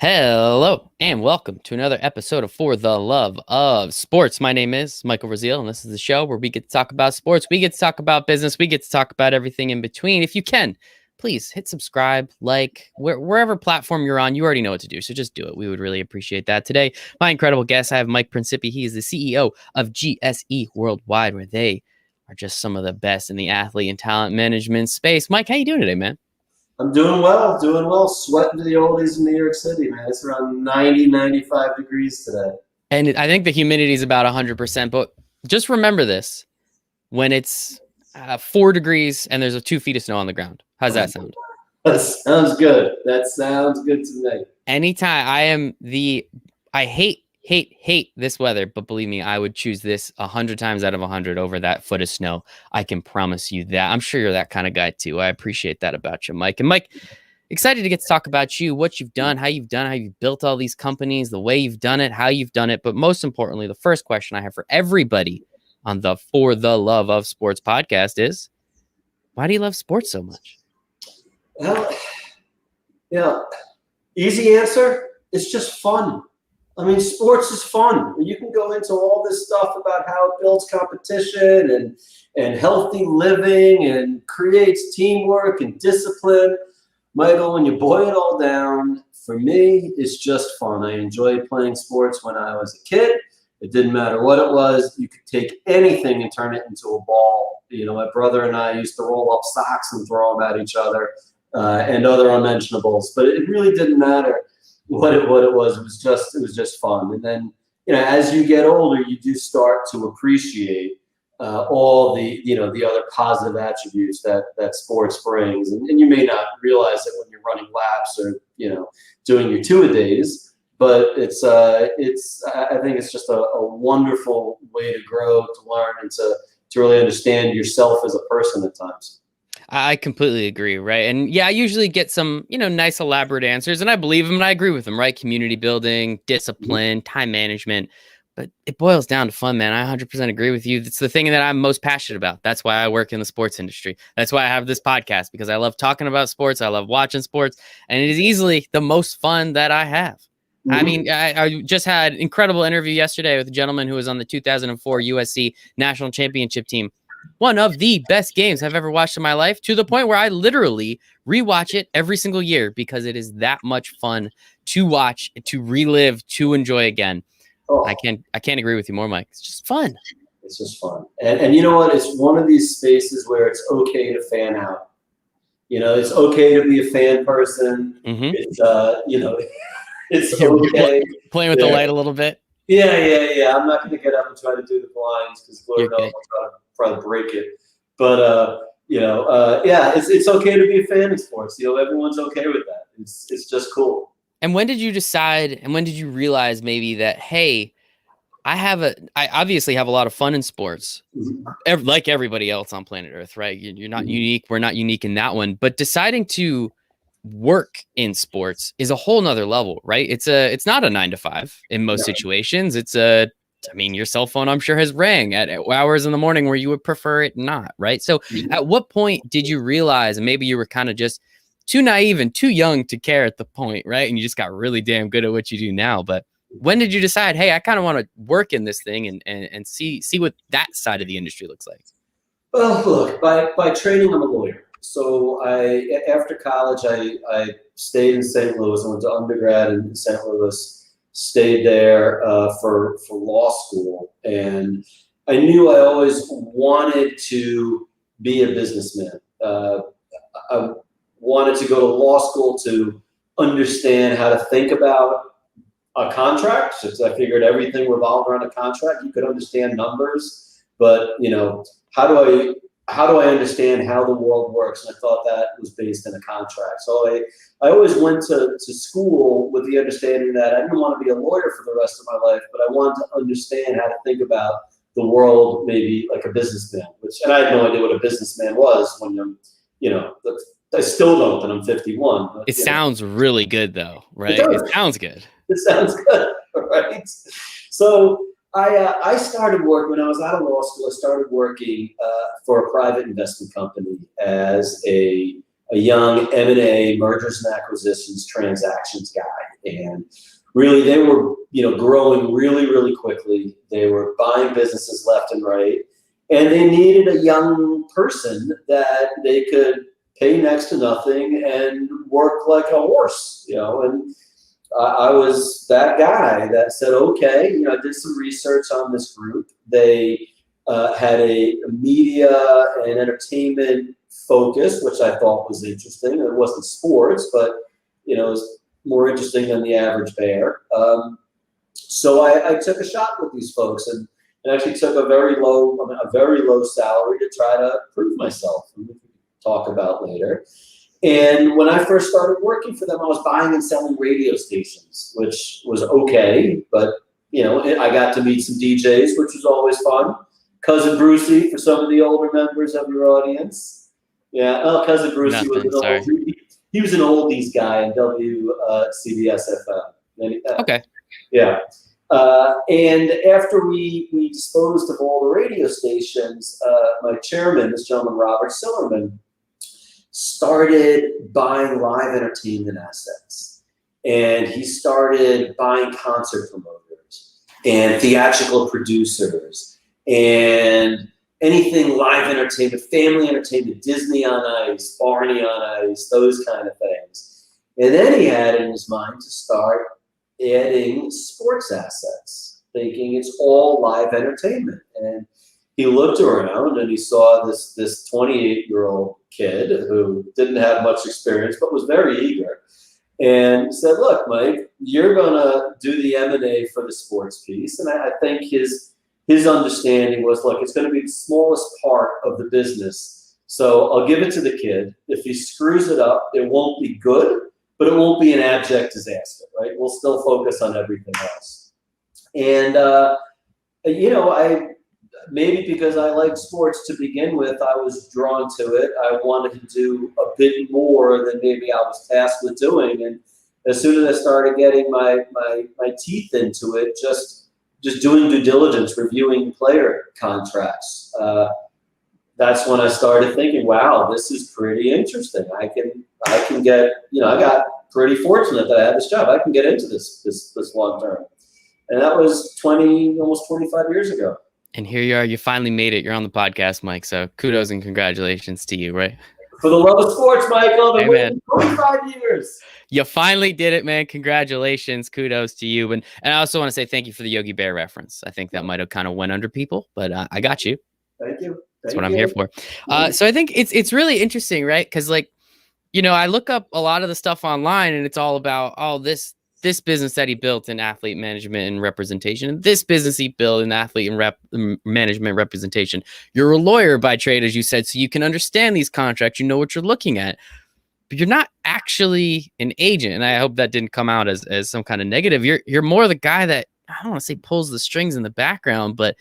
Hello and welcome to another episode of For the Love of Sports. My name is Michael Rasile, and this is the show where we get to talk about sports, we get to talk about business, we get to talk about everything in between. If you can, please hit subscribe, wherever platform you're on. You already know what to do, so just do it. We would really appreciate that. Today, my incredible guest, I have Mike Principe. He is the CEO of GSE Worldwide, where they are just some of the best in the athlete and talent management space. Mike, how you doing today, man? I'm doing well, sweating to the oldies in New York City, man. It's around 90, 95 degrees today. And I think the humidity is about 100%, but just remember this. When it's 4 degrees and there's 2 feet of snow on the ground. How's that sound? That sounds good. That sounds good to me. Anytime I hate this weather, but believe me, I would choose this 100 times out of 100 over that foot of snow. I can promise you that. I'm sure you're that kind of guy too. I appreciate that about you, Mike. And Mike, excited to get to talk about you, what you've done, how you've built all these companies, the way you've done it, how you've done it. But most importantly, the first question I have for everybody on the For the Love of Sports podcast is, why do you love sports so much? Well, easy answer. It's just fun. I mean, sports is fun. You can go into all this stuff about how it builds competition and healthy living and creates teamwork and discipline. Michael, when you boil it all down, for me, it's just fun. I enjoyed playing sports when I was a kid. It didn't matter what it was. You could take anything and turn it into a ball. You know, my brother and I used to roll up socks and throw them at each other and other unmentionables. But it really didn't matter what it was. It was just fun. And then, you know, as you get older, you do start to appreciate all the other positive attributes that sports brings. And you may not realize it when you're running laps or, doing your two-a-days. But I think it's just a wonderful way to grow, to learn, and to really understand yourself as a person at times. I completely agree, right? And yeah, I usually get some, nice elaborate answers, and I believe them and I agree with them, right? Community building, discipline, time management. But it boils down to fun, man. I 100% agree with you. It's the thing that I'm most passionate about. That's why I work in the sports industry. That's why I have this podcast, because I love talking about sports. I love watching sports, and it is easily the most fun that I have. Mm-hmm. I mean, I just had an incredible interview yesterday with a gentleman who was on the 2004 USC national championship team. One of the best games I've ever watched in my life, to the point where I literally rewatch it every single year because it is that much fun to watch, to relive, to enjoy again. Oh. I can't agree with you more, Mike. It's just fun. It's just fun. And you know what? It's one of these spaces where it's okay to fan out. It's okay to be a fan person. Mm-hmm. It's okay. Playing with the light a little bit. Yeah. I'm not going to get up and try to do the blinds because Lord knows I'll try to break it. But it's okay to be a fan of sports. Everyone's okay with that. It's just cool. And when did you decide, and when did you realize maybe that, hey, I obviously have a lot of fun in sports, like everybody else on planet Earth, right? You're not unique. We're not unique in that one. But deciding to work in sports is a whole nother level, right? It's not a 9 to 5 in most situations. Your cell phone, I'm sure, has rang at hours in the morning where you would prefer it not, right? So at what point did you realize, and maybe you were kind of just too naive and too young to care at the point, right? And you just got really damn good at what you do now. But when did you decide, hey, I kind of want to work in this thing and see what that side of the industry looks like? Well, look, by training, I'm a lawyer. So after college, I stayed in St. Louis. I went to undergrad in St. Louis, stayed there for law school. And I knew I always wanted to be a businessman. I wanted to go to law school to understand how to think about a contract. So I figured everything revolved around a contract. You could understand numbers, but how do I understand how the world works? And I thought that was based in a contract. So I always went to school with the understanding that I didn't want to be a lawyer for the rest of my life, but I wanted to understand how to think about the world maybe like a businessman, and I had no idea what a businessman was when I still don't, and I'm 51. But, it sounds really good, though, right? It sounds good. It sounds good, right? So I started work when I was out of law school. I started working for a private investment company as a young M&A, mergers and acquisitions, transactions guy. And really, they were, growing really, really quickly. They were buying businesses left and right. And they needed a young person that they could pay next to nothing and work like a horse, and I was that guy that said, okay, I did some research on this group. They had a media and entertainment focus, which I thought was interesting. It wasn't sports, but, it was more interesting than the average bear. So I took a shot with these folks and actually took a very low salary to try to prove myself, and we can talk about later. And when I first started working for them, I was buying and selling radio stations, which was okay, but I got to meet some DJs, which was always fun. Cousin Brucey, for some of the older members of your audience. Yeah, Cousin Brucey he was an oldies guy in WCBS FM. Okay. Yeah. And after we disposed of all the radio stations, my chairman, this gentleman, Robert Sillerman, started buying live entertainment assets. And he started buying concert promoters and theatrical producers and anything live entertainment, family entertainment, Disney on Ice, Barney on Ice, those kind of things. And then he had in his mind to start adding sports assets, thinking it's all live entertainment. And he looked around and he saw this 28-year-old kid who didn't have much experience but was very eager, and said, look, Mike, you're going to do the M&A for the sports piece. And I think his understanding was, look, it's going to be the smallest part of the business, so I'll give it to the kid. If he screws it up, it won't be good, but it won't be an abject disaster, right? We'll still focus on everything else. And, maybe because I like sports to begin with, I was drawn to it. I wanted to do a bit more than maybe I was tasked with doing. And as soon as I started getting my teeth into it, just doing due diligence, reviewing player contracts, that's when I started thinking, wow, this is pretty interesting. I can get, I got pretty fortunate that I had this job. I can get into this long term. And that was almost 25 years ago. And here you are. You finally made it. You're on the podcast, Mike. So kudos and congratulations to you, right? For the love of sports, Michael. I've been waiting 25 years. You finally did it, man. Congratulations. Kudos to you. And I also want to say thank you for the Yogi Bear reference. I think that might have kind of went under people, but I got you. Thank you. That's what I'm here for. So I think it's really interesting, right? Because I look up a lot of the stuff online and it's all about, this business that he built in athlete management and representation, and this business he built in athlete and management representation. You're a lawyer by trade, as you said, so you can understand these contracts. You know what you're looking at, but you're not actually an agent. And I hope that didn't come out as some kind of negative. You're more the guy that, I don't want to say pulls the strings in the background, but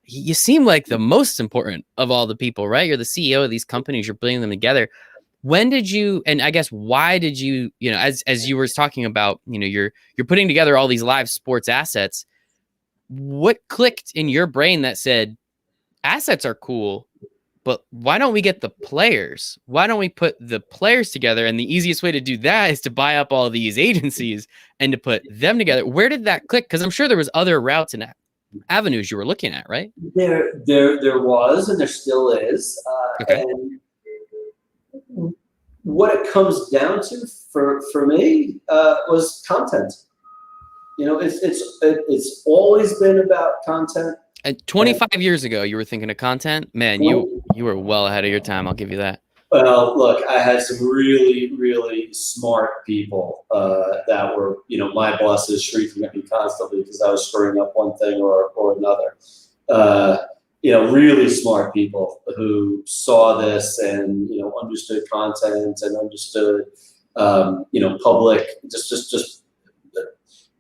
you seem like the most important of all the people, right? You're the CEO of these companies. You're bringing them together. When did you, and I guess why did you, as you were talking about, you're putting together all these live sports assets, what clicked in your brain that said assets are cool, but why don't we get the players? Why don't we put the players together? And the easiest way to do that is to buy up all these agencies and to put them together. Where did that click? Because I'm sure there was other routes and avenues you were looking at, right? There was, and there still is. Okay. And what it comes down to for me was content. It's always been about content. And 25 years ago, you were thinking of content? Man, you were well ahead of your time. I'll give you that. Well, look, I had some really, really smart people that were, my bosses shrieking at me constantly because I was screwing up one thing or another. Really smart people who saw this and, understood content and understood, public, just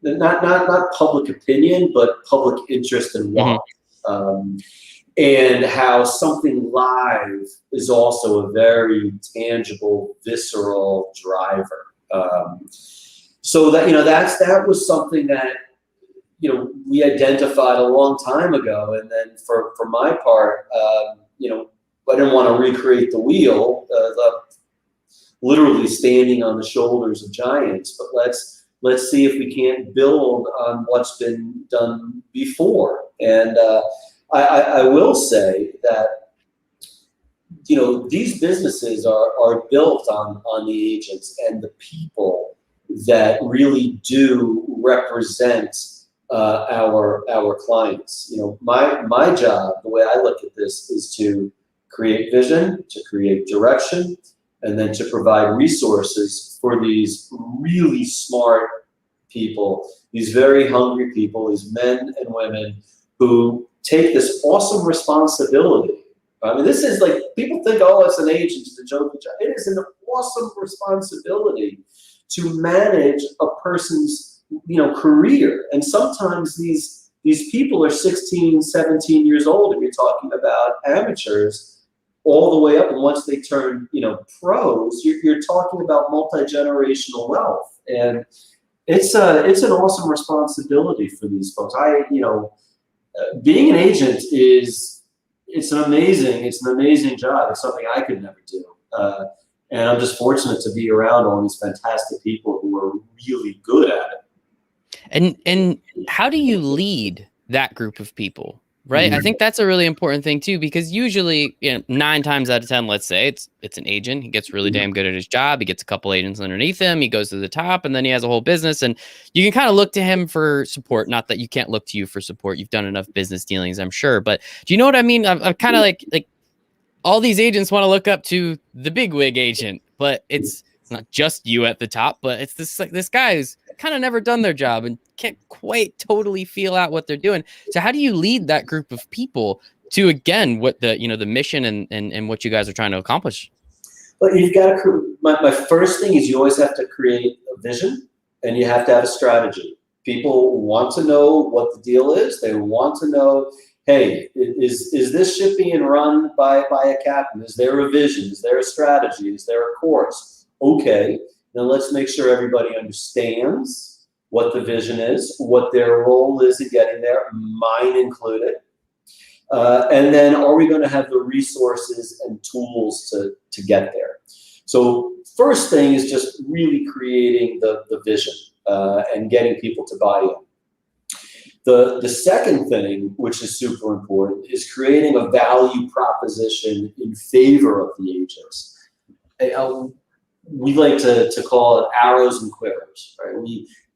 not public opinion, but public interest and want. And how something live is also a very tangible, visceral driver. So that, that was something that, we identified a long time ago. And then for my part, I didn't want to recreate the wheel, literally standing on the shoulders of giants, but let's let's see if we can't build on what's been done before. And I will say that, you know, these businesses are built on the agents and the people that really do represent our clients. You know, my job, the way I look at this, is to create vision, to create direction, and then to provide resources for these really smart people, these very hungry people, these men and women who take this awesome responsibility. I mean, this is like, people think, oh, it's an agent, it's a joke. It is an awesome responsibility to manage a person's, you know, career. And sometimes these people are 16, 17 years old, if you're talking about amateurs, all the way up. And once they turn, you know, pros, you're talking about multi-generational wealth. And it's an awesome responsibility for these folks. You know, being an agent it's an amazing job. It's something I could never do. And I'm just fortunate to be around all these fantastic people who are really good at it. And how do you lead that group of people? Right. I think that's a really important thing too, because usually, you know, 9 times out of 10, let's say it's an agent. He gets really damn good at his job. He gets a couple agents underneath him. He goes to the top, and then he has a whole business. And you can kind of look to him for support. Not that you can't look to you for support. You've done enough business dealings, I'm sure. But do you know what I mean? I'm kind of like all these agents want to look up to the big wig agent, but it's not just you at the top. But it's this guy who's kind of never done their job and can't quite totally feel out what they're doing. So how do you lead that group of people to, again, what the, you know, the mission and what you guys are trying to accomplish? But you've got to, my first thing is you always have to create a vision, and you have to have a strategy. People want to know what the deal is. They want to know, hey, is this ship being run by a captain? Is there a vision? Is there a strategy? Is there a course? Okay, then let's make sure everybody understands what the vision is, what their role is in getting there, mine included. And then, are we going to have the resources and tools to get there? So first thing is just really creating the vision and getting people to buy in. The second thing, which is super important, is creating a value proposition in favor of the agents. We like to call it arrows and quivers, right?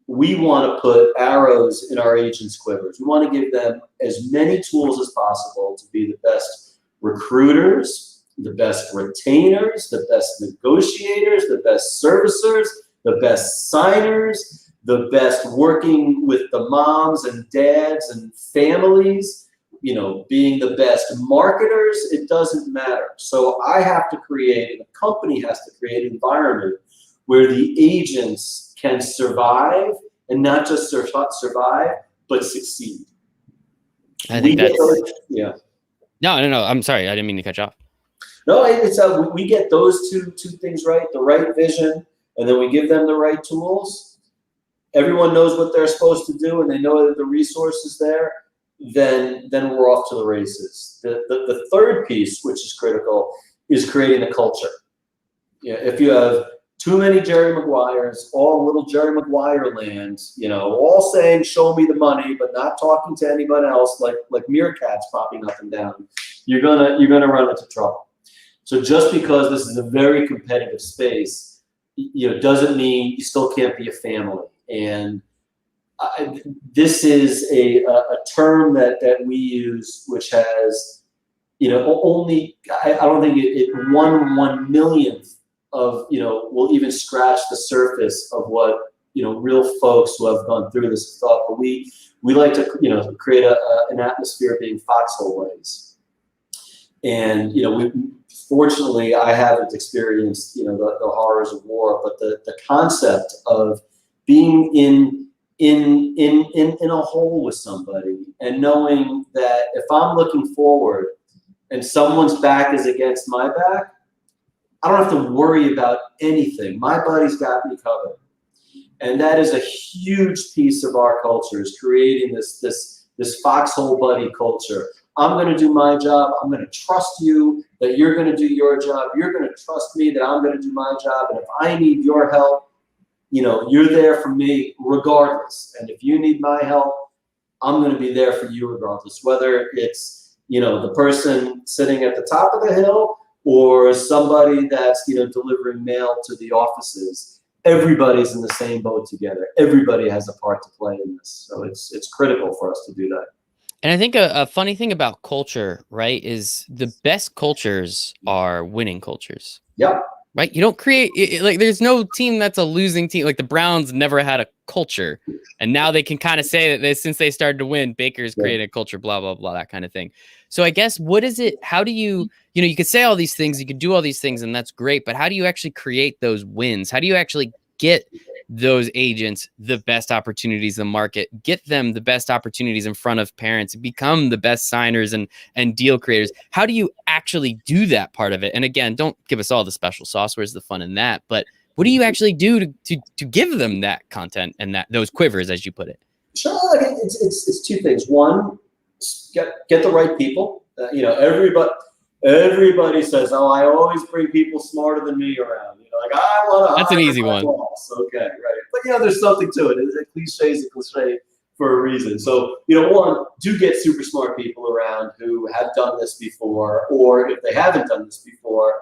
We want to put arrows in our agents' quivers. We want to give them as many tools as possible to be the best recruiters, the best retainers, the best negotiators, the best servicers, the best signers, the best working with the moms and dads and families, you know, being the best marketers. It doesn't matter. So I have to create, and the company has to create an environment where the agents can survive, and not just survive, but succeed. I think that's, yeah. No. I'm sorry. I didn't mean to cut you off. No, it's we get those two things right, the right vision, and then we give them the right tools. Everyone knows what they're supposed to do, and they know that the resource is there. Then we're off to the races. The third piece, which is critical, is creating a culture. Yeah, if you have too many Jerry Maguires, all little Jerry Maguire land, you know, all saying, show me the money, but not talking to anyone else, like meerkats popping up and down, you're gonna run into trouble. So just because this is a very competitive space, you know, doesn't mean you still can't be a family. And this is a term that we use, which has, you know, only, I don't think it 1/1,000,000th of, you know, will even scratch the surface of what, you know, real folks who have gone through this have thought. But we like to, you know, create an atmosphere being foxhole ways. And, you know, fortunately, I haven't experienced, you know, the horrors of war, but the concept of being in a hole with somebody and knowing that if I'm looking forward and someone's back is against my back, I don't have to worry about anything. My buddy's got me covered. And that is a huge piece of our culture, is creating this foxhole buddy culture. I'm going to do my job. I'm going to trust you that you're going to do your job. You're going to trust me that I'm going to do my job. And if I need your help, you're there for me regardless. And if you need my help, I'm going to be there for you regardless, whether it's, the person sitting at the top of the hill or somebody that's, delivering mail to the offices. Everybody's in the same boat together. Everybody has a part to play in this. So it's critical for us to do that. And I think a funny thing about culture, right, is the best cultures are winning cultures. Yep. Right? You don't create like there's no team that's a losing team. Like the Browns never had a culture, and now they can kind of say that since they started to win, Baker's created a culture, blah blah blah, that kind of thing. So I guess what is it? How do you you could say all these things, you could do all these things, and that's great. But how do you actually create those wins? How do you actually get those agents the best opportunities in the market, get them the best opportunities in front of parents, become the best signers and deal creators? How do you actually do that part of it? And again, don't give us all the special sauce. Where's the fun in that? But what do you actually do to give them that content and those quivers, as you put it? Sure, it's two things. One, get the right people. Everybody says, "Oh, I always bring people smarter than me around." Like I want to. That's an easy one. Boss. Okay, right. But there's something to it. A cliche is a cliche for a reason. So one, do get super smart people around who have done this before, or if they haven't done this before,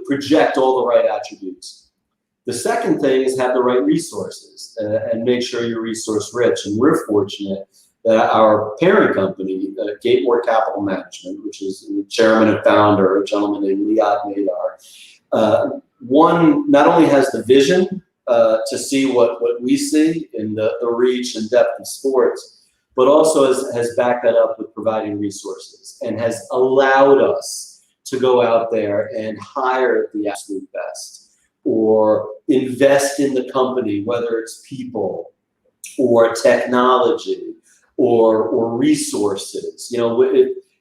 project all the right attributes. The second thing is have the right resources and make sure you're resource rich. And we're fortunate that our parent company, Gateway Capital Management, which is the chairman and founder, a gentleman named Liad Nadar, one not only has the vision to see what we see in the reach and depth of sports, but also has backed that up with providing resources and has allowed us to go out there and hire the absolute best or invest in the company, whether it's people or technology or resources.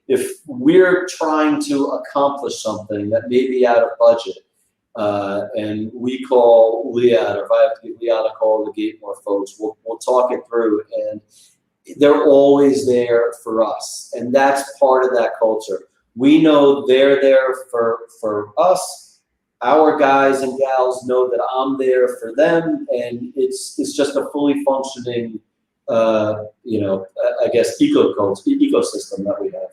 If we're trying to accomplish something that may be out of budget, and we call Liad, or if I have to give Liad a call, the Gateway folks, we'll talk it through, and they're always there for us, and that's part of that culture. We know they're there for us. Our guys and gals know that I'm there for them, and it's just a fully functioning I guess ecosystem that we have.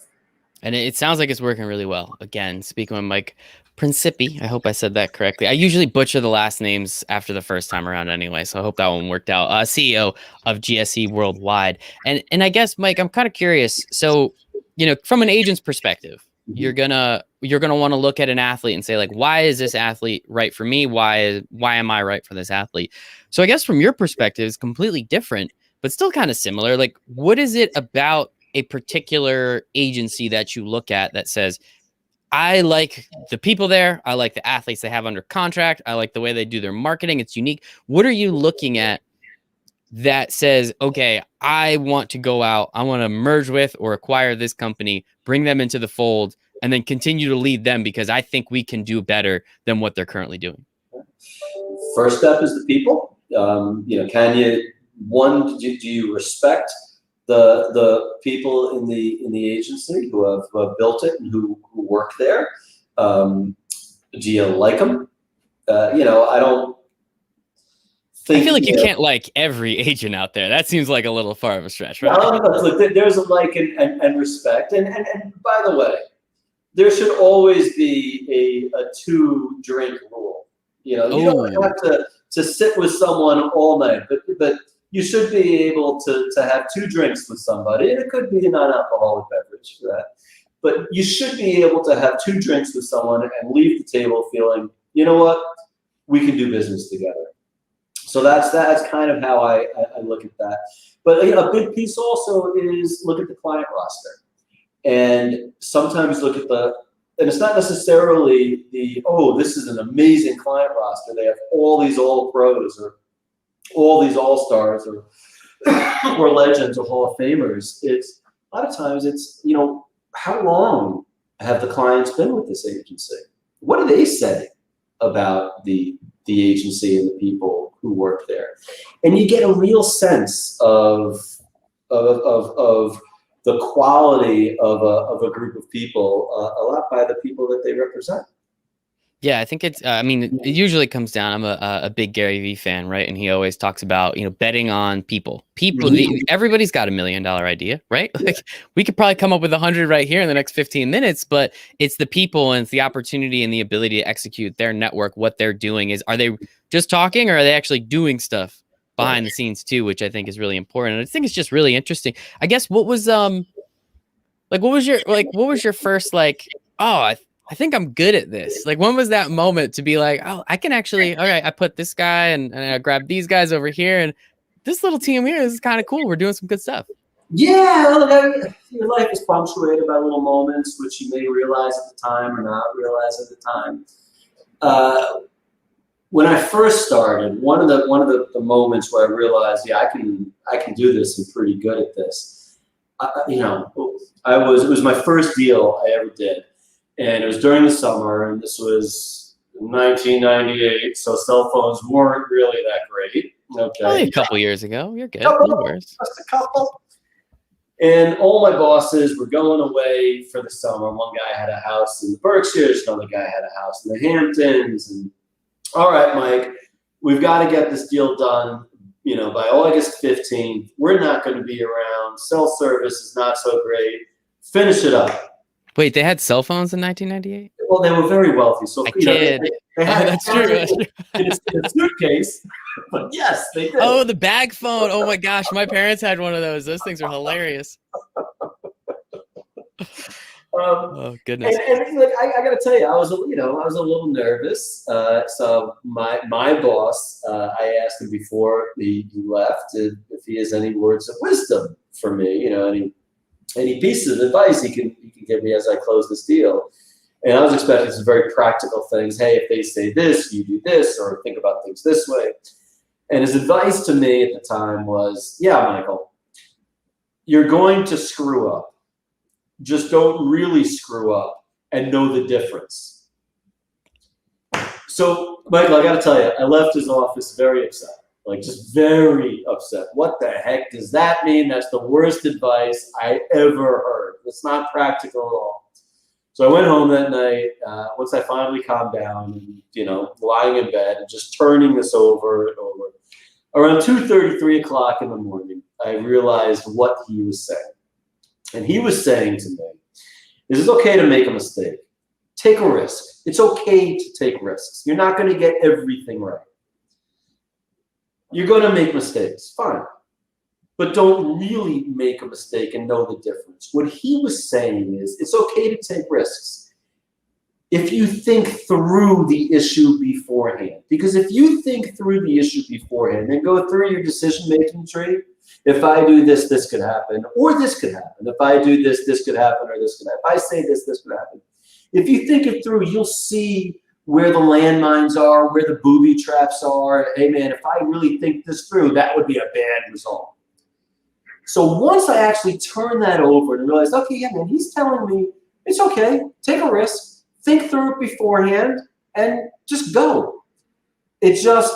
And it sounds like it's working really well. Again, speaking with Mike Principe, I hope I said that correctly. I usually butcher the last names after the first time around anyway, so I hope that one worked out. CEO of GSE Worldwide. And I guess, Mike, I'm kind of curious. So, from an agent's perspective, you're gonna want to look at an athlete and say, like, why is this athlete right for me? Why am I right for this athlete? So I guess from your perspective, it's completely different, but still kind of similar. Like, what is it about a particular agency that you look at that says, I like the people there, I like the athletes they have under contract, I like the way they do their marketing, it's unique? What are you looking at that says, okay, I want to go out, I want to merge with or acquire this company, bring them into the fold, and then continue to lead them because I think we can do better than what they're currently doing? First step is the people. Do you respect the people in the agency who have built it and who work there? Do you like them? I don't think. I feel like you can't like every agent out there. That seems like a little far of a stretch, right? No, look, there's a like and respect. And by the way, there should always be a 2-drink rule. You don't have to sit with someone all night, but you should be able to have 2 drinks with somebody, and it could be a non-alcoholic beverage for that. But you should be able to have 2 drinks with someone and leave the table feeling, you know what, we can do business together. So that's kind of how I look at that. But a big piece also is look at the client roster, and sometimes look at and it's not necessarily this is an amazing client roster. They have all these all-pros or all these all-stars or legends or Hall of Famers. It's a lot of times it's, how long have the clients been with this agency? What do they say about the agency and the people who work there? And you get a real sense of the quality of a group of people a lot by the people that they represent. Yeah, I think it's, I mean, it usually comes down, I'm a big Gary Vee fan, right? And he always talks about, betting on people. Everybody's got $1 million idea, right? Like we could probably come up with 100 right here in the next 15 minutes, but it's the people and it's the opportunity and the ability to execute their network. What they're doing are they just talking or are they actually doing stuff behind the scenes too, which I think is really important. And I think it's just really interesting. I guess what was your first I think I'm good at this. Like, when was that moment to be like, oh, I can actually, all right, I put this guy and I grab these guys over here and this little team here, this is kind of cool. We're doing some good stuff. Yeah, look, your life is punctuated by little moments which you may realize at the time or not realize at the time. When I first started, one of the moments where I realized, yeah, I can do this. I'm pretty good at this. It was my first deal I ever did, and it was during the summer, and this was 1998, so cell phones weren't really that great. Okay, only a couple years ago. You're good. Just a couple. And all my bosses were going away for the summer. One guy had a house in the Berkshires, another guy had a house in the Hamptons. And all right, Mike, we've got to get this deal done, by August 15th. We're not going to be around. Cell service is not so great. Finish it up. Wait, they had cell phones in 1998? Well, they were very wealthy. So I kid. They had that's true. In a suitcase. But yes, they did. Oh, the bag phone. Oh my gosh, my parents had one of those. Those things are hilarious. Oh goodness. And like, I got to tell you, I was a little nervous. So my boss, I asked him before he left if he has any words of wisdom for me. Any pieces of advice he can give me as I close this deal. And I was expecting some very practical things. Hey, if they say this, you do this, or think about things this way. And his advice to me at the time was, yeah, Michael, you're going to screw up. Just don't really screw up and know the difference. So, Michael, I got to tell you, I left his office very upset, like just very upset. What the heck does that mean? That's the worst advice I ever heard. It's not practical at all. So I went home that night, once I finally calmed down, and, lying in bed and just turning this over and over. Around 2:30, 3 o'clock in the morning, I realized what he was saying. And he was saying to me, it's okay to make a mistake. Take a risk. It's okay to take risks. You're not going to get everything right. You're going to make mistakes. Fine. But don't really make a mistake and know the difference. What he was saying is it's okay to take risks if you think through the issue beforehand. Because if you think through the issue beforehand and go through your decision-making tree, if I do this, this could happen, or this could happen. If I do this, this could happen, or this could happen. If I say this, this could happen. If you think it through, you'll see where the landmines are, where the booby traps are. Hey, man, if I really think this through, that would be a bad result. So once I actually turned that over and realized, okay, yeah, man, he's telling me it's okay, take a risk, think through it beforehand, and just go. It just,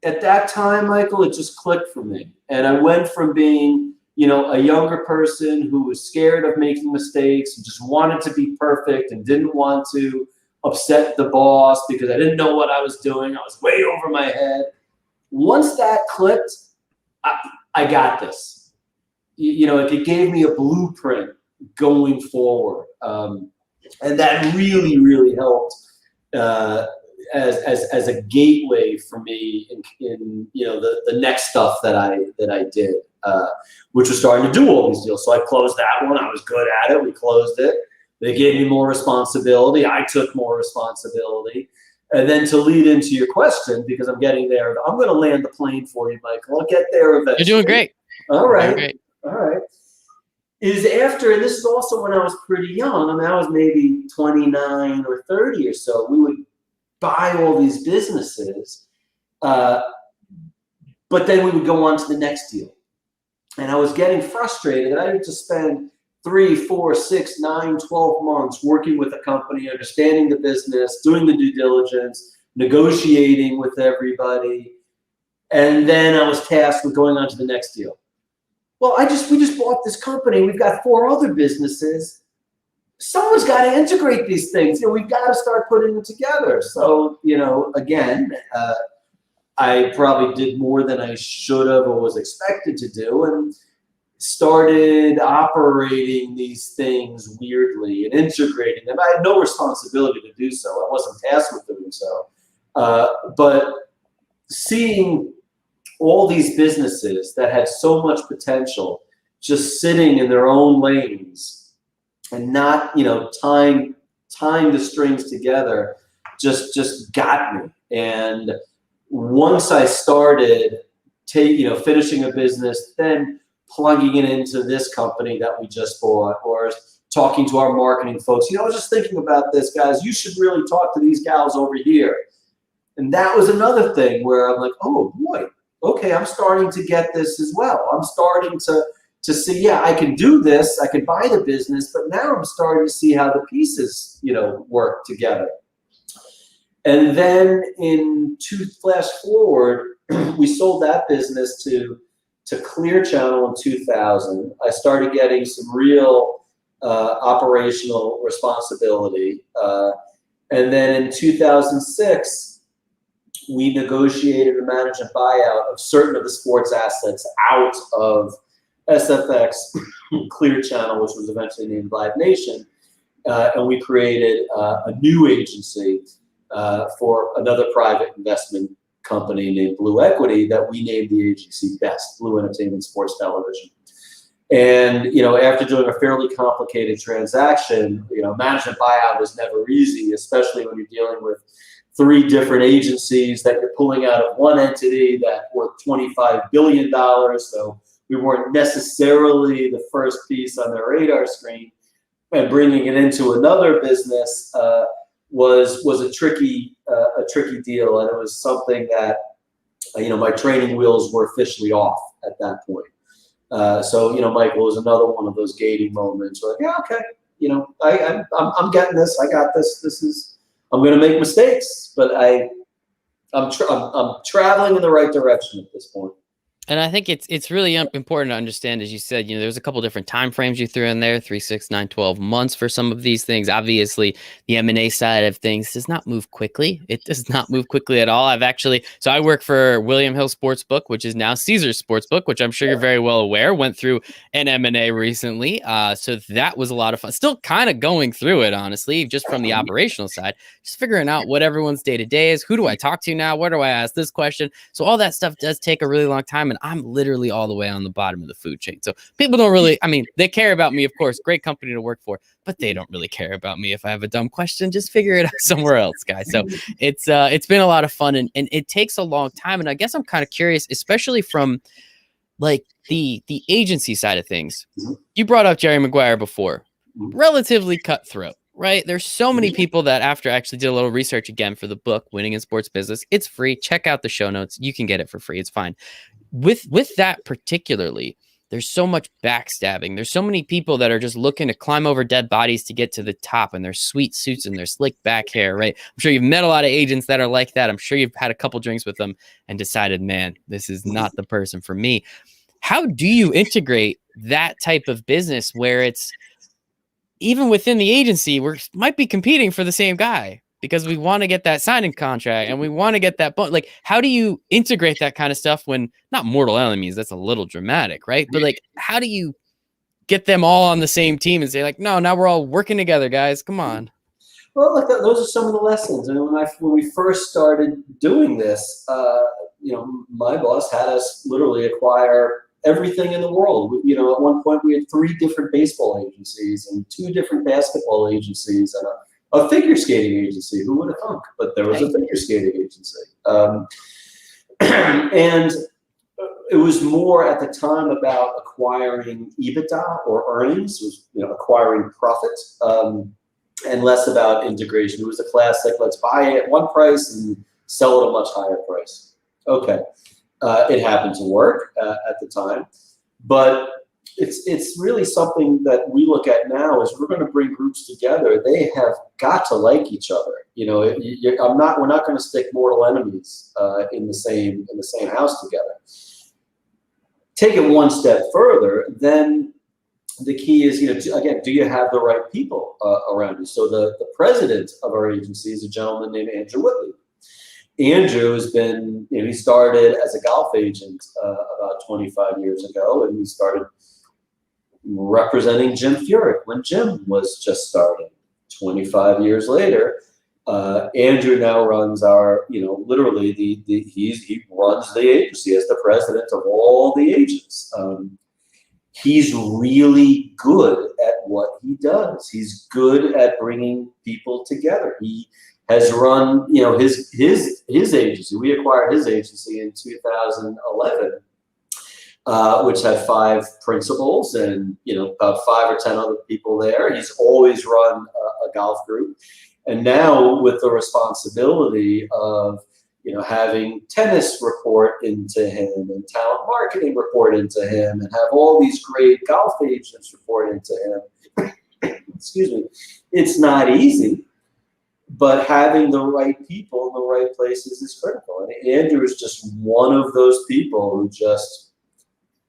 at that time, Michael, it just clicked for me. And I went from being, a younger person who was scared of making mistakes and just wanted to be perfect and didn't want to upset the boss because I didn't know what I was doing. I was way over my head. Once that clicked, I got this. It gave me a blueprint going forward. And that really, really helped as a gateway for me in the next stuff that I did, which was starting to do all these deals. So I closed that one. I was good at it. We closed it. They gave me more responsibility. I took more responsibility. And then to lead into your question, because I'm getting there, I'm going to land the plane for you, Michael. I'll get there eventually. You're doing great. All right. Doing great. All right. Is after, and this is also when I was pretty young. I mean, I was maybe 29 or 30 or so. We would buy all these businesses, but then we would go on to the next deal. And I was getting frustrated that I had to spend 3, 4, 6, 9, 12 months working with a company, understanding the business, doing the due diligence, negotiating with everybody. And then I was tasked with going on to the next deal. Well, we just bought this company. We've got 4 other businesses. someone's got to integrate these things. We've got to start putting them together. So, again, I probably did more than I should have or was expected to do, and started operating these things weirdly and integrating them. I had no responsibility to do so. I wasn't tasked with doing so. But seeing all these businesses that had so much potential just sitting in their own lanes and not, tying the strings together just got me. And once I started finishing a business, then plugging it into this company that we just bought, or talking to our marketing folks. I was just thinking about this, guys. You should really talk to these gals over here. And that was another thing where I'm like, oh boy, okay, I'm starting to get this as well. I'm starting to see, yeah, I can do this. I can buy the business, but now I'm starting to see how the pieces, work together. And then flash forward, we sold that business to Clear Channel in 2000. I started getting some real operational responsibility. And then in 2006, we negotiated a management buyout of certain of the sports assets out of SFX, Clear Channel, which was eventually named Live Nation. And we created a new agency for another private investment company named Blue Equity that we named the agency BEST, Blue Entertainment Sports Television. And, after doing a fairly complicated transaction, management buyout is never easy, especially when you're dealing with 3 different agencies that you're pulling out of one entity that worth $25 billion. So we weren't necessarily the first piece on their radar screen, and bringing it into another business was a tricky deal, and it was something that my training wheels were officially off at that point. So Michael was another one of those gating moments. We're like, yeah, okay, I'm getting this. I got this. I'm going to make mistakes, but I'm traveling in the right direction at this point. And I think it's really important to understand, as you said, there's a couple different time frames you threw in there, 3, 6, 9, 12 months for some of these things. Obviously, the M&A side of things does not move quickly. It does not move quickly at all. So I work for William Hill Sportsbook, which is now Caesars Sportsbook, which I'm sure you're very well aware, went through an M&A recently. So that was a lot of fun. Still kind of going through it, honestly, just from the operational side, just figuring out what everyone's day-to-day is. Who do I talk to now? Where do I ask this question? So all that stuff does take a really long time. And I'm literally all the way on the bottom of the food chain. So people don't really, they care about me, of course, great company to work for, but they don't really care about me. If I have a dumb question, just figure it out somewhere else, guys. So it's been a lot of fun, and it takes a long time. And I guess I'm kind of curious, especially from like the agency side of things. You brought up Jerry Maguire before, relatively cutthroat. Right. There's so many people that after I actually did a little research again for the book, Winning in Sports Business, it's free. Check out the show notes. You can get it for free. It's fine. With that particularly, there's so much backstabbing. There's so many people that are just looking to climb over dead bodies to get to the top, and their sweet suits and their slick back hair, right? I'm sure you've met a lot of agents that are like that. I'm sure you've had a couple drinks with them and decided, man, this is not the person for me. How do you integrate that type of business where it's, even within the agency, we might be competing for the same guy because we want to get that signing contract and we want to get that like, how do you integrate that kind of stuff when not mortal enemies? That's a little dramatic, right? But like, how do you get them all on the same team and say like, no, now we're all working together, guys. Come on. Well, look, those are some of the lessons. I mean, when we first started doing this, my boss had us literally acquire everything in the world. At one point we had 3 different baseball agencies and 2 different basketball agencies and a figure skating agency. Who would have thunk? But there was a figure skating agency. And it was more at the time about acquiring EBITDA or earnings, acquiring profit, and less about integration. It was a classic, let's buy it at one price and sell it at a much higher price. Okay. It happened to work at the time, but it's really something that we look at now is we're going to bring groups together. They have got to like each other. We're not going to stick mortal enemies in the same house together. Take it one step further, then the key is, again, do you have the right people around you? So the president of our agency is a gentleman named Andrew Whitley. Andrew has been, he started as a golf agent about 25 years ago, and he started representing Jim Furyk when Jim was just starting. 25 years later, Andrew now runs our, literally he runs the agency as the president of all the agents. He's really good at what he does. He's good at bringing people together. He has run, his agency. We acquired his agency in 2011, which had 5 principals and, about 5 or 10 other people there. He's always run a golf group. And now with the responsibility of, having tennis report into him and talent marketing report into him and have all these great golf agents report into him, excuse me, it's not easy, but having the right people in the right places is critical. And Andrew is just one of those people who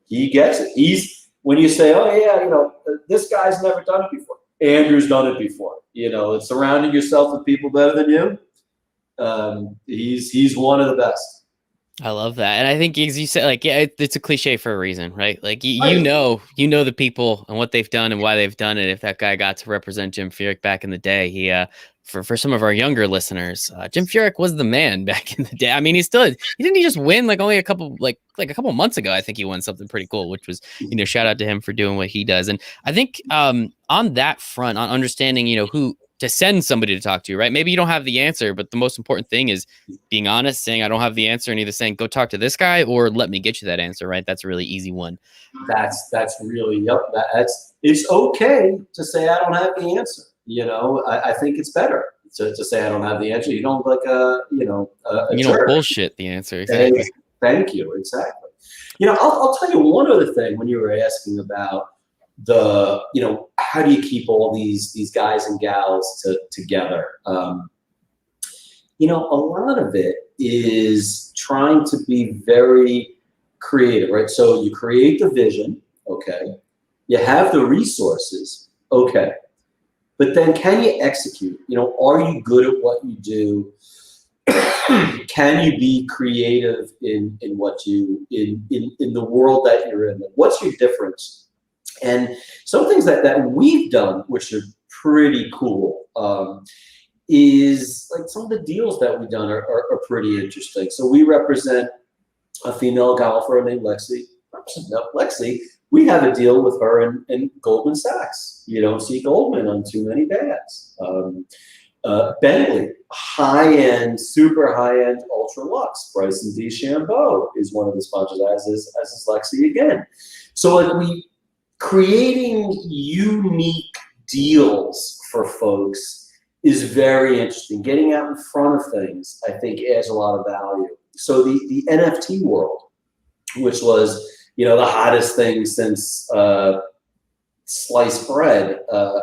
he gets it. When you say, oh yeah, this guy's never done it before. Andrew's done it before. It's surrounding yourself with people better than you. He's one of the best. I love that. And I think, as you said, it's a cliche for a reason, right? Like, you know the people and what they've done and why they've done it. If that guy got to represent Jim Furyk back in the day, he, for some of our younger listeners, Jim Furyk was the man back in the day. I mean, he didn't just win only a couple, a couple months ago. I think he won something pretty cool, which was, shout out to him for doing what he does. And I think, on that front, on understanding, who to send somebody to talk to, right? Maybe you don't have the answer, but the most important thing is being honest, saying I don't have the answer, and either saying go talk to this guy or let me get you that answer, right? That's a really easy one. That's really, it's okay to say I don't have the answer. I think it's better to say I don't have the answer. You don't don't bullshit the answer. Exactly. Thank you. Exactly. I'll tell you one other thing when you were asking about how do you keep all these guys and gals together? A lot of it is trying to be very creative, right? So you create the vision, okay? You have the resources, okay? But then can you execute? Are you good at what you do? Can you be creative in what in the world that you're in? What's your difference? And some things that we've done, which are pretty cool, is like some of the deals that we've done are pretty interesting. So we represent a female golfer named Lexi. Lexi, we have a deal with her in Goldman Sachs. You don't see Goldman on too many bags. Bentley, high-end, super high-end, ultra luxe. Bryson DeChambeau is one of the sponsors, as is Lexi again. So creating unique deals for folks is very interesting. Getting out in front of things, I think, adds a lot of value. So the NFT world, which was, the hottest thing since sliced bread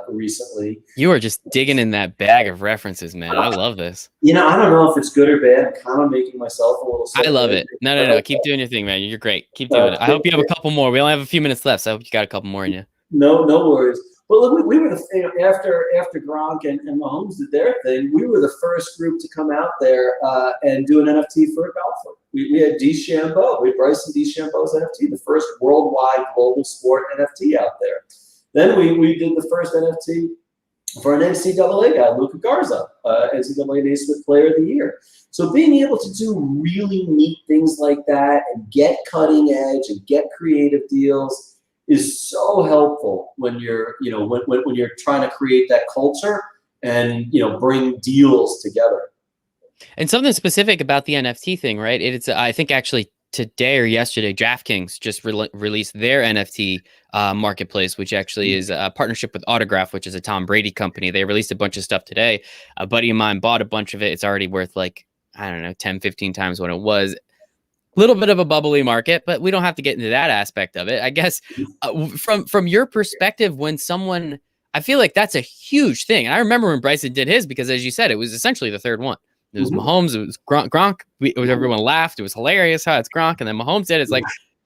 recently. You are just digging in that bag of references, man. I love this. I don't know if it's good or bad. I'm kind of making myself a little sick. I love it. No. Keep doing your thing, man. You're great. Keep doing it. I hope you have a couple more. We only have a few minutes left, so I hope you got a couple more in you. No worries. Well, look, we were after Gronk and Mahomes did their thing. We were the first group to come out there and do an NFT for a golfer. We had DeChambeau. We had Bryson DeChambeau's NFT, the first worldwide global sport NFT out there. Then we did the first NFT for an NCAA guy, Luka Garza, NCAA Naismith Player of the Year. So being able to do really neat things like that and get cutting edge and get creative deals is so helpful when you're, when you're trying to create that culture and, bring deals together. And something specific about the NFT thing, right? It's, I think actually today or yesterday, DraftKings just released their NFT marketplace, which actually is a partnership with Autograph, which is a Tom Brady company. They released a bunch of stuff today. A buddy of mine bought a bunch of it. It's already worth 10, 15 times what it was. A little bit of a bubbly market, but we don't have to get into that aspect of it. I guess from your perspective, when someone, I feel like that's a huge thing. And I remember when Bryson did his, because as you said, it was essentially the third one. It was Mahomes, it was Gronk. Everyone laughed. It was hilarious how it's Gronk. And then Mahomes did it. It's like,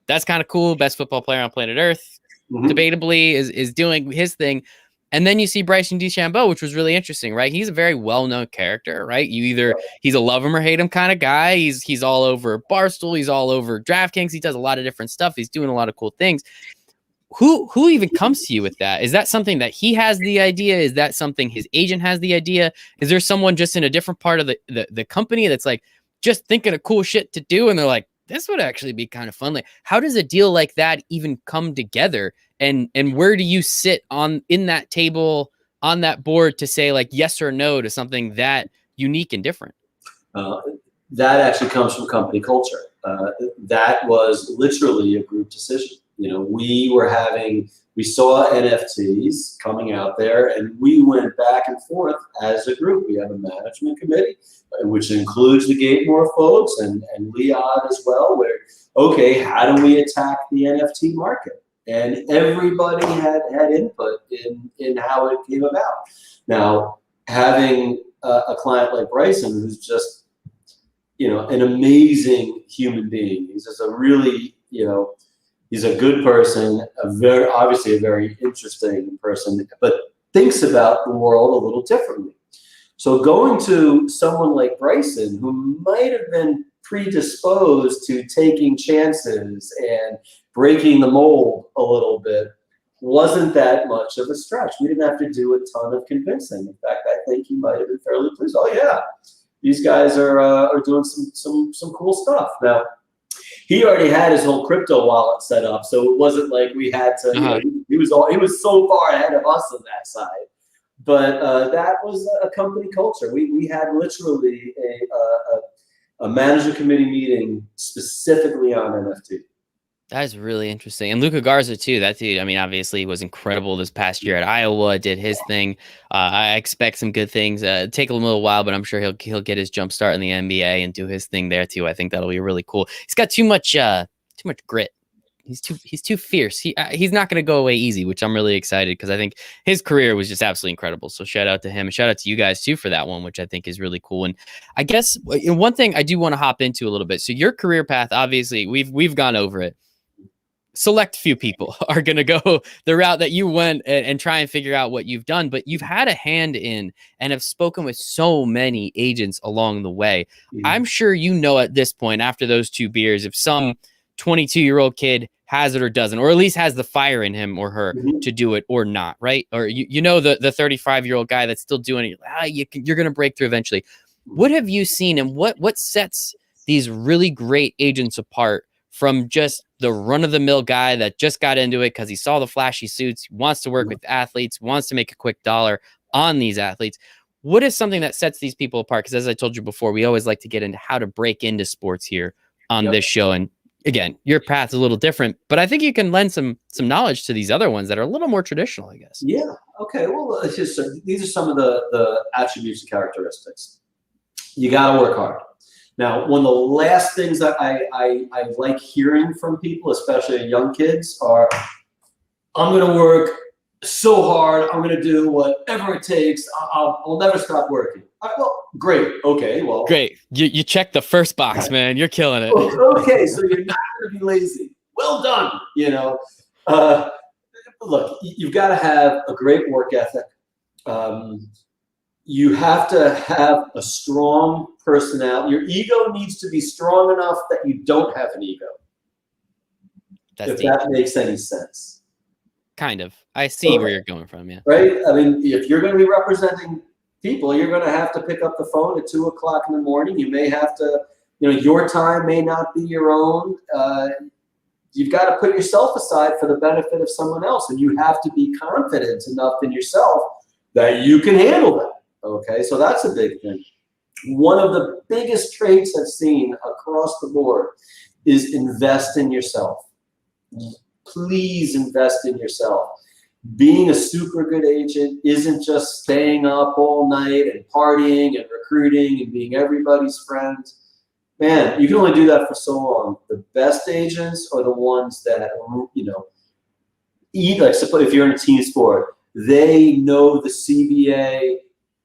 that's kind of cool. Best football player on planet Earth. debatably is doing his thing. And then you see Bryson DeChambeau, which was really interesting, right? He's a very well-known character, right? He's a love him or hate him kind of guy. He's all over Barstool. He's all over DraftKings. He does a lot of different stuff. He's doing a lot of cool things. Who even comes to you with that? Is that something that he has the idea? Is that something his agent has the idea? Is there someone just in a different part of the company that's like just thinking of cool shit to do? And they're like, this would actually be kind of fun. Like, how does a deal like that even come together? And where do you sit in that table on that board to say like yes or no to something that unique and different? That actually comes from company culture. That was literally a group decision. You know, we saw NFTs coming out there, and we went back and forth as a group. We have a management committee, which includes the Gatemore folks and Leon as well, where, okay, how do we attack the NFT market? And everybody had input in how it came about. Now, having a client like Bryson, who's just, you know, an amazing human being. He's just a really, you know, he's a good person, obviously a very interesting person, but thinks about the world a little differently. So going to someone like Bryson, who might have been predisposed to taking chances and breaking the mold a little bit, wasn't that much of a stretch. We didn't have to do a ton of convincing. In fact, I think he might have been fairly pleased. Oh yeah, these guys are doing some cool stuff. Now, he already had his whole crypto wallet set up, so it wasn't like we had to. You know, he was so far ahead of us on that side. But that was a company culture. We had literally a management committee meeting specifically on NFT. That is really interesting. And Luka Garza too. That dude, I mean, obviously was incredible this past year at Iowa, did his thing. I expect some good things. Take a little while, but I'm sure he'll get his jump start in the NBA and do his thing there too. I think that'll be really cool. He's got too much grit. He's too fierce. He's not going to go away easy, which I'm really excited because I think his career was just absolutely incredible. So shout out to him and shout out to you guys too for that one, which I think is really cool. And I guess one thing I do want to hop into a little bit. So your career path, obviously we've gone over it. Select few people are going to go the route that you went and try and figure out what you've done, but you've had a hand in and have spoken with so many agents along the way. Mm-hmm. I'm sure you know at this point, after those 2 beers, if some 22-year-old kid has it or doesn't, or at least has the fire in him or her to do it or not, right? Or you know the 35-year-old guy that's still doing it, you're going to break through eventually. What have you seen and what sets these really great agents apart from just the run-of-the-mill guy that just got into it because he saw the flashy suits, wants to work with athletes, wants to make a quick dollar on these athletes? What is something that sets these people apart? Because as I told you before, we always like to get into how to break into sports here on this show. And again, your path's a little different, but I think you can lend some knowledge to these other ones that are a little more traditional, I guess. Yeah. Okay. Well, these are some of the attributes and characteristics. You got to work hard. Now, one of the last things that I like hearing from people, especially young kids, are, I'm going to work so hard. I'm going to do whatever it takes. I'll never stop working. Well, great. Okay. Well, great. You checked the first box, man. You're killing it. Okay. So you're not going to be lazy. Well done. You know, look, you've got to have a great work ethic. You have to have a strong personality. Your ego needs to be strong enough that you don't have an ego. If that makes any sense. Kind of. I see where you're going from, yeah. Right? I mean, if you're going to be representing people, you're going to have to pick up the phone at 2 o'clock in the morning. You may have to, you know, your time may not be your own. You've got to put yourself aside for the benefit of someone else. And you have to be confident enough in yourself that you can handle that. Okay, so that's a big thing. One of the biggest traits I've seen across the board is invest in yourself. Please invest in yourself. Being a super good agent isn't just staying up all night and partying and recruiting and being everybody's friend. Man, you can only do that for so long. The best agents are the ones that, you know, like suppose if you're in a team sport, they know the CBA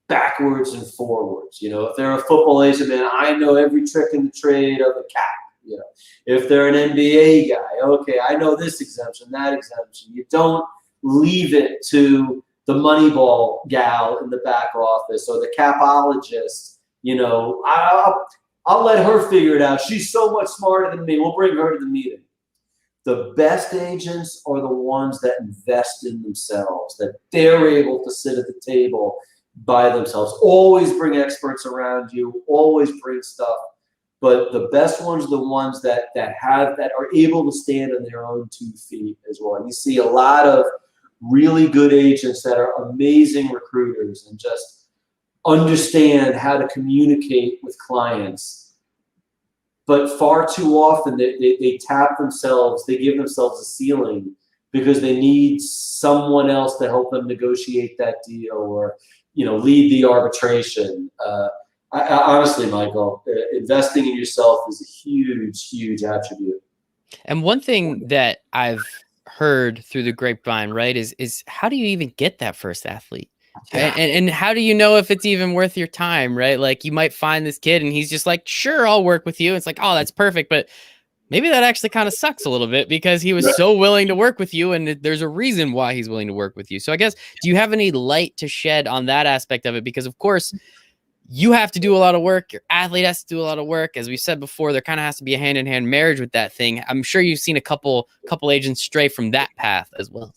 backwards and forwards. You know, if they're a football agent, man, I know every trick in the trade of a cat. You know, if they're an NBA guy, okay, I know this exemption, that exemption. You don't leave it to the Moneyball gal in the back office or the capologist. You know, I'll let her figure it out. She's so much smarter than me. We'll bring her to the meeting. The best agents are the ones that invest in themselves, that they're able to sit at the table by themselves. Always bring experts around you, always bring stuff. But the best ones are the ones that are able to stand on their own 2 feet as well. And you see a lot of really good agents that are amazing recruiters and just understand how to communicate with clients. But far too often they tap themselves, they give themselves a ceiling because they need someone else to help them negotiate that deal or, you know, lead the arbitration. Honestly, Michael, investing in yourself is a huge, huge attribute. And one thing that I've heard through the grapevine, right, is how do you even get that first athlete? Yeah. And how do you know if it's even worth your time, right? Like you might find this kid and he's just like, sure, I'll work with you. It's like, oh, that's perfect. But maybe that actually kind of sucks a little bit because he was so willing to work with you and there's a reason why he's willing to work with you. So I guess, do you have any light to shed on that aspect of it? Because of course, you have to do a lot of work. Your athlete has to do a lot of work. As we said before, there kind of has to be a hand-in-hand marriage with that thing. I'm sure you've seen a couple agents stray from that path as well.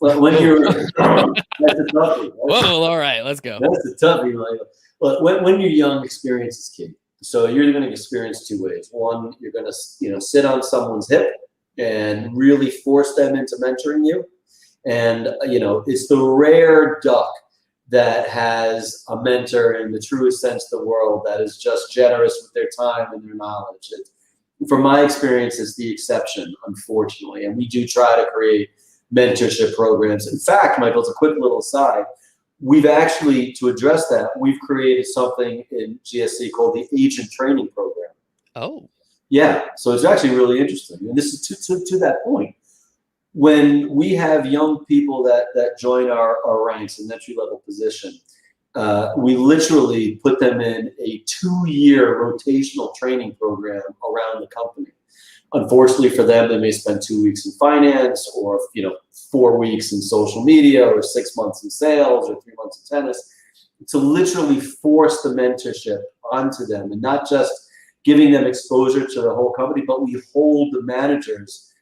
Well, when you're that's a toughie. Whoa, all right, let's go. That's a toughie, Michael. Well, when you're young, experience is key. So you're going to experience 2 ways. One, you're going to, you know, sit on someone's hip and really force them into mentoring you. And, you know, it's the rare duck that has a mentor in the truest sense of the world that is just generous with their time and their knowledge. From my experience, it's the exception, unfortunately. And we do try to create mentorship programs. In fact, Michael, it's a quick little aside. We've actually, to address that, we've created something in GSE called the Agent Training Program. Oh. Yeah, so it's actually really interesting. And this is to that point. When we have young people that join our ranks in entry-level position, we literally put them in a 2-year rotational training program around the company. Unfortunately for them, they may spend 2 weeks in finance or, you know, 4 weeks in social media or 6 months in sales or 3 months in tennis, to literally force the mentorship onto them and not just giving them exposure to the whole company, but we hold the managers,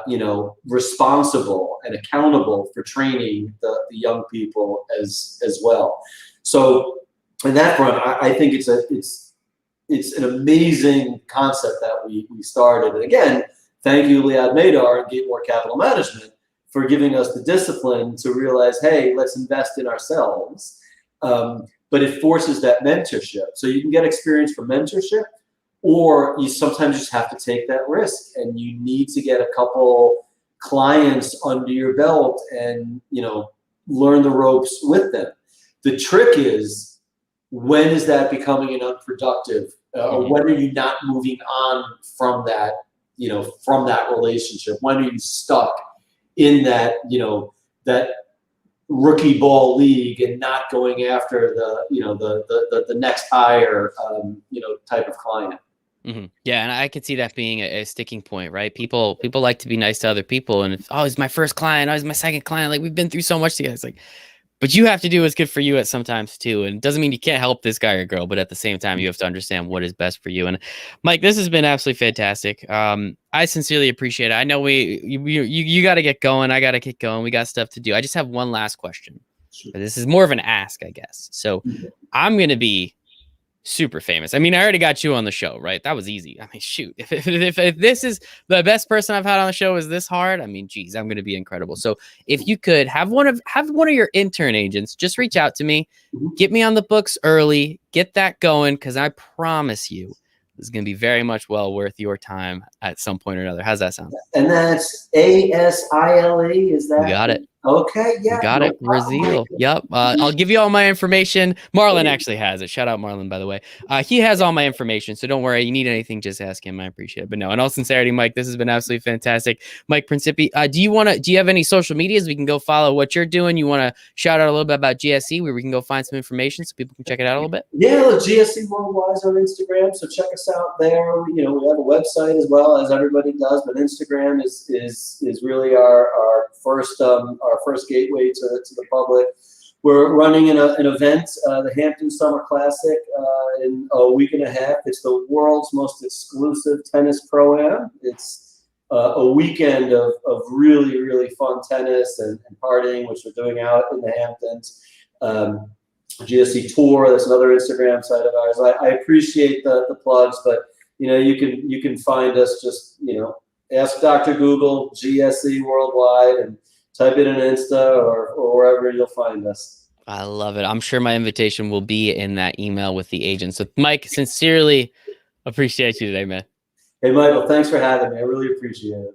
you know, responsible and accountable for training the young people as well. So in that front, I think it's an amazing concept that we started. And again, thank you, Liad Madar and Gateway Capital Management for giving us the discipline to realize, hey, let's invest in ourselves. But it forces that mentorship. So you can get experience from mentorship, or you sometimes just have to take that risk and you need to get a couple clients under your belt and, you know, learn the ropes with them. The trick is, when is that becoming an unproductive, or when are you not moving on from that, you know, from that relationship? When are you stuck in that, you know, that rookie ball league and not going after the, you know, the next higher, you know, type of client? Mm-hmm. Yeah, and I could see that being a sticking point, right? People like to be nice to other people, and it's, oh, he's my first client, oh, he's my second client. Like, we've been through so much together. It's like, but you have to do what's good for you at sometimes too. And it doesn't mean you can't help this guy or girl, but at the same time, you have to understand what is best for you. And Mike, this has been absolutely fantastic. I sincerely appreciate it. I know you got to get going. I got to get going. We got stuff to do. I just have one last question. But this is more of an ask, I guess. So I'm going to be super famous. I mean, I already got you on the show, right? That was easy. I mean, shoot, if this is the best person I've had on the show is this hard, I mean, geez, I'm going to be incredible. So if you could have one of your intern agents just reach out to me, get me on the books early, get that going, because I promise you this is going to be very much well worth your time at some point or another. How's that sound? And that's ASILE, is that? You got it. Okay, You yeah, got no it, problem, Mike. Rasile. Yep. I'll give you all my information. Marlon actually has it. Shout out Marlon, by the way. He has all my information, so don't worry. You need anything, just ask him. I appreciate it. But no, in all sincerity, Mike, this has been absolutely fantastic. Mike Principe, do you have any social medias we can go follow what you're doing? You want to shout out a little bit about GSE where we can go find some information so people can check it out a little bit? Yeah, look, GSE Worldwide on Instagram, so check us out there. We have a website as well, as everybody does, but Instagram is really our first gateway to the public. We're running an event, the Hampton Summer Classic, in a week and a half. It's the world's most exclusive tennis pro-am. It's a weekend of really, really fun tennis and partying, which we're doing out in the Hamptons. GSE Tour, that's another Instagram site of ours. I appreciate the plugs, but you can find us, just ask Dr. Google GSE Worldwide and type it in Insta or wherever, you'll find us. I love it. I'm sure my invitation will be in that email with the agent. So Mike, sincerely appreciate you today, man. Hey, Michael, thanks for having me. I really appreciate it.